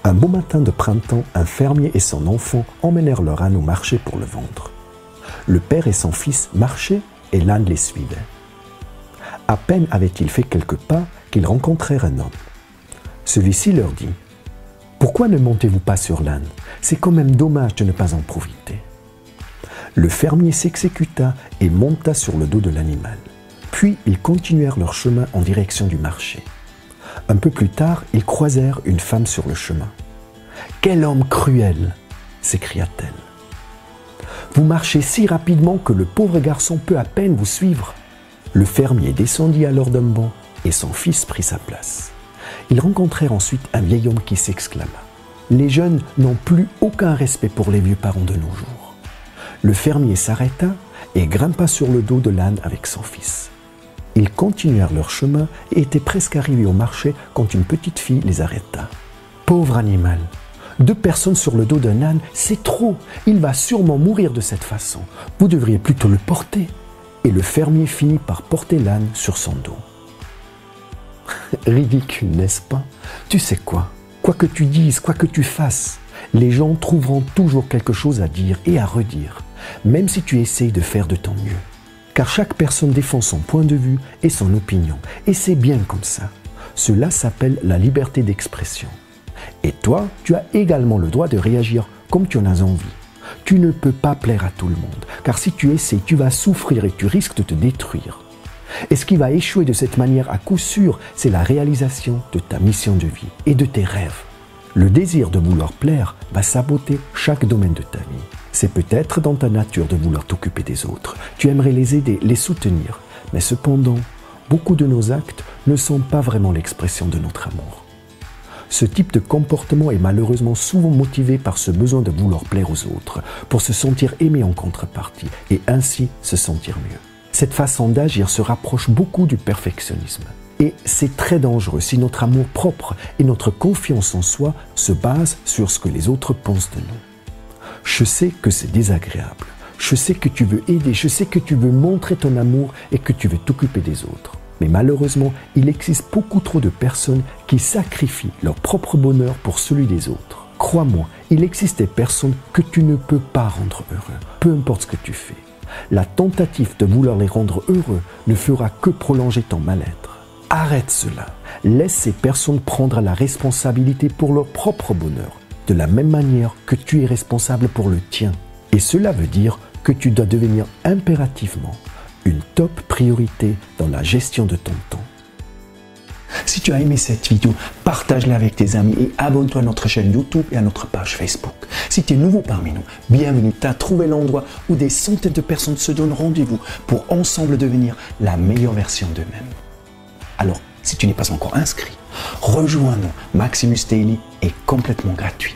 Un beau matin de printemps, un fermier et son enfant emmenèrent leur âne au marché pour le vendre. Le père et son fils marchaient et l'âne les suivait. À peine avaient-ils fait quelques pas qu'ils rencontrèrent un homme. Celui-ci leur dit « Pourquoi ne montez-vous pas sur l'âne? C'est quand même dommage de ne pas en profiter. » Le fermier s'exécuta et monta sur le dos de l'animal. Puis ils continuèrent leur chemin en direction du marché. Un peu plus tard, ils croisèrent une femme sur le chemin. « Quel homme cruel !» s'écria-t-elle. « Vous marchez si rapidement que le pauvre garçon peut à peine vous suivre. » Le fermier descendit alors d'un banc et son fils prit sa place. Ils rencontrèrent ensuite un vieil homme qui s'exclama « Les jeunes n'ont plus aucun respect pour les vieux parents de nos jours. » Le fermier s'arrêta et grimpa sur le dos de l'âne avec son fils. Ils continuèrent leur chemin et étaient presque arrivés au marché quand une petite fille les arrêta. « Pauvre animal, 2 personnes sur le dos d'un âne, c'est trop. Il va sûrement mourir de cette façon. Vous devriez plutôt le porter. » Et le fermier finit par porter l'âne sur son dos. Ridicule, n'est-ce pas? Tu sais quoi? Quoi que tu dises, quoi que tu fasses, les gens trouveront toujours quelque chose à dire et à redire, même si tu essayes de faire de ton mieux. Car chaque personne défend son point de vue et son opinion, et c'est bien comme ça. Cela s'appelle la liberté d'expression. Et toi, tu as également le droit de réagir comme tu en as envie. Tu ne peux pas plaire à tout le monde, car si tu essaies, tu vas souffrir et tu risques de te détruire. Et ce qui va échouer de cette manière à coup sûr, c'est la réalisation de ta mission de vie et de tes rêves. Le désir de vouloir plaire va saboter chaque domaine de ta vie. C'est peut-être dans ta nature de vouloir t'occuper des autres. Tu aimerais les aider, les soutenir. Mais cependant, beaucoup de nos actes ne sont pas vraiment l'expression de notre amour. Ce type de comportement est malheureusement souvent motivé par ce besoin de vouloir plaire aux autres, pour se sentir aimé en contrepartie et ainsi se sentir mieux. Cette façon d'agir se rapproche beaucoup du perfectionnisme. Et c'est très dangereux si notre amour propre et notre confiance en soi se basent sur ce que les autres pensent de nous. Je sais que c'est désagréable. Je sais que tu veux aider, je sais que tu veux montrer ton amour et que tu veux t'occuper des autres. Mais malheureusement, il existe beaucoup trop de personnes qui sacrifient leur propre bonheur pour celui des autres. Crois-moi, il existe des personnes que tu ne peux pas rendre heureux, peu importe ce que tu fais. La tentative de vouloir les rendre heureux ne fera que prolonger ton mal-être. Arrête cela. Laisse ces personnes prendre la responsabilité pour leur propre bonheur, de la même manière que tu es responsable pour le tien. Et cela veut dire que tu dois devenir impérativement une top priorité dans la gestion de ton temps. Si tu as aimé cette vidéo, partage-la avec tes amis et abonne-toi à notre chaîne YouTube et à notre page Facebook. Si tu es nouveau parmi nous, bienvenue, tu as trouvé l'endroit où des centaines de personnes se donnent rendez-vous pour ensemble devenir la meilleure version d'eux-mêmes. Alors, si tu n'es pas encore inscrit, rejoins-nous. Maximus Daily est complètement gratuit.